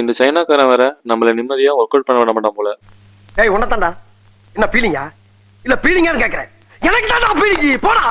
இந்த சைனாக்காரன் வேற நம்மள நிம்மதியா ஒர்க் அவுட் பண்ண விட மாட்டான் போல. ஏய் உன்னதான்டா என்ன பீலிங்கா இல்ல பீலிங்கான்னு கேக்குறேன். எனக்கு தான்டா பீலிங்கி. போடா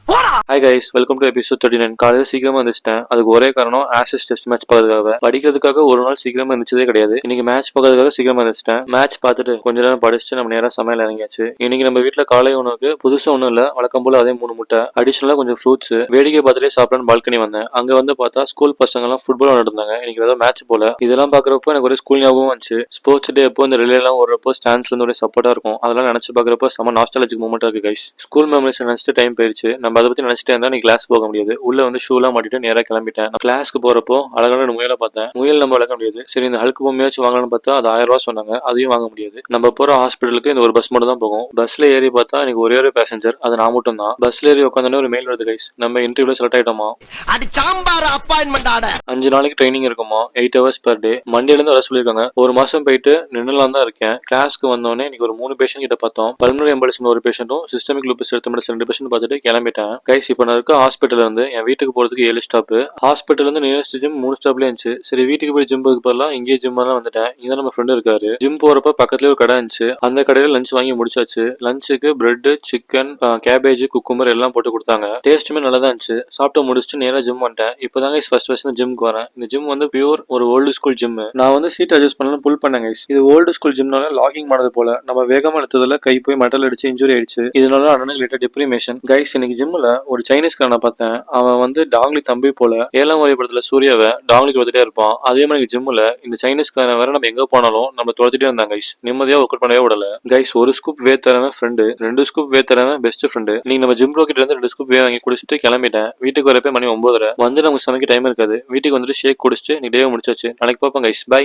போடா. Hi guys, welcome to episode 39. காலையில் சீக்கிரமா வந்துட்டேன். அதுக்கு ஒரே காரணம் ஆஷஸ் டெஸ்ட் மேட்ச் பார்க்கறதுக்காக. படிக்கிறதுக்காக ஒரு நாள் சீக்கிரமா இருந்துச்சதே கிடையாது. இன்னைக்கு மேட்ச் பார்க்கறதுக்காக சீக்கிரமா இருந்துட்டேன். மேட்ச் பார்த்துட்டு கொஞ்ச நேரம் படிச்சுட்டு நம்ம நேரம் சமையல் இறங்கியாச்சு. இன்னைக்கு நம்ம வீட்டுல காலை உணவுக்கு புதுசா ஒன்றும் இல்ல, வழக்கம் போல அதே 3 முட்டை, அடிஷனலா கொஞ்சம் ஃப்ரூட்ஸ். வேடிக்கை பார்த்துட்டே சாப்பிடலான்னு பால்கனி வந்தேன். அங்க வந்து பார்த்தா ஸ்கூல் பசங்க எல்லாம் ஃபுட்பால் விளையாடுறாங்க. இன்னைக்கு ஏதோ மேட்ச் போல. இதெல்லாம் பாக்குறப்போ எனக்கு ஒரு ஸ்கூல் ஞாபகம் வந்துச்சு. ஸ்போர்ட்ஸ் டே அப்போ இந்த ரிலே எல்லாம் ஓடுறப்போ ஸ்டாண்ட்ஸ்ல இருந்து ஒரு சப்போர்ட்டா இருக்கும். அதெல்லாம் நினைச்சு பாக்குறப்போ செம நாஸ்டாலஜிக் மூமெண்டா இருக்கு கைஸ். ஸ்கூல் மெமரிஸ் நினைச்சிட்டு டைம் போயிருச்சு. நம்ம அதை பத்தி நினைச்சிட்டே இருந்தா நீ கிளாஸ் போக முடியாது. உள்ள வந்து ஷூலாம் மாட்டிட்டு நேரா கிளம்பிட்டேன். நான் கிளாஸ்க்கு போறப்போ அழகான முயலை பார்த்தேன். முயல் நம்ம வளர்க்க முடியாது. சரி, இந்த ஹல்க் பொம்மையாச்சும் வாங்கலாம்னு பார்த்தா அது 1000 ரூபாய் சொன்னாங்க. அதையும் வாங்க முடியாது. நம்ம போற ஹாஸ்பிட்டலுக்கு இந்த ஒரு பஸ் மட்டும் தான் போகும். பஸ்ல ஏறி பார்த்தா எனக்கு ஒரே ஒரு பேசஞ்சர், அது நான் மட்டும் தான். பஸ்ல ஏறி உட்காந்தோடனே ஒரு மெயில் வருது கைஸ். நம்ம இன்டர்வியூல செலக்ட் ஆயிட்டோமா. அடி சாம்பார் அப்பாயின்மெண்ட் ஆர்டர். 5 நாளைக்கு ட்ரைனிங் இருக்குமா. 8 hours per day. மண்டேல இருந்து வர சொல்லிருக்காங்க. ஒரு மாசம் போயிட்டு நின்னுலாம் தான் இருக்கேன். கிளாஸ்க்கு வந்தோடனே இன்னைக்கு ஒரு 3 பேஷண்ட் கிட்ட பார்த்தோம். பல்மனரி எம்பாலிசம் ஒரு பேஷண்ட்டும் சிஸ்டமிக் லூப்பஸ் எடுத்து 2 பேஷண்ட் பார்த்துட்டு கிளம்பிட்டேன். கைஸ், இப்போ நான் இருக்க ஹாஸ்பிட்டல் இருந்து என் வீட்டுக்கு போறதுக்கு 7 ஸ்டாப். ஹாஸ்பிட்டல் இருந்து நியரஸ்ட் ஜிம் 3 ஸ்டாப்ல இருந்துச்சு. சரி, வீட்டுக்கு போய் ஜிம் போறதுக்கு பதிலா இங்கே ஜிம் எல்லாம் வந்துட்டேன். இங்க நம்ம ஃப்ரெண்ட் இருக்காரு. ஜிம் போறப்ப பக்கத்துல ஒரு கடை இருந்துச்சு. அந்த கடையில லஞ்ச் வாங்கி முடிச்சாச்சு. லஞ்சுக்கு பிரெட், சிக்கன், கேபேஜ், குக்கும்பர் எல்லாம் போட்டு கொடுத்தாங்க. டேஸ்ட்டுமே நல்லா தான் இருந்துச்சு. சாப்பிட்டு முடிச்சுட்டு நேரா ஜிம் வந்துட்டேன். இப்போதாங்க ஃபர்ஸ்ட் ஜிம்க்கு வரேன். இந்த ஜிம் வந்து பியூர் ஒரு ஓல்டு ஸ்கூல் ஜிம். நான் வந்து சீட் அட்ஜஸ்ட் பண்ணலாம் புல் பண்ணேன் கைஸ். இது ஓல்டு ஸ்கூல் ஜிம்னால லாகிங் பண்ணது போல. நம்ம வேகமா எடுத்ததுல கை போய் மெட்டல் அடிச்சு இன்ஜுரி ஆயிடுச்சு. இதனால அண்ணனுக்கு லேட்டா டிப்ரிமேஷன். கைஸ், இன்னைக்கு ஜிம்ல ஒரு சைனீஸ்காரனை பார்த்தேன். அவன் வந்து டாங்லி தம்பி போல 7ஆம் வரை படத்துல சூர்யாவை டாங்லி துரத்திட்டே இருப்பான். அதே மாதிரி ஜிம்ல இந்த சைனீஸ்காரன் வேற நம்ம எங்க போனாலும் நம்ம துரத்திட்டே இருந்தாங்க கைஸ். நிம்மதியா ஒர்க் அவுட் பண்ணவே விடல கைஸ். ஒரு ஸ்கூப் வே தரவன் ஃப்ரெண்டு, 2 ஸ்கூப் வே தரவன் பெஸ்ட் ஃப்ரெண்டு. நீங்க நம்ம ஜிம் ப்ரோக்கிட்ட இருந்து 2 ஸ்கூப் வே வாங்கி குடிச்சிட்டு கிளம்பிட்டேன். வீட்டுக்கு வரப்ப மணி 9:30. வந்து நமக்கு சமைக்க டைம் இருக்காது. வீட்டுக்கு வந்துட்டு ஷேக் குடிச்சிட்டு நீ டே முடிச்சாச்சு. நாளைக்கு பார்ப்போம் கைஸ். பை.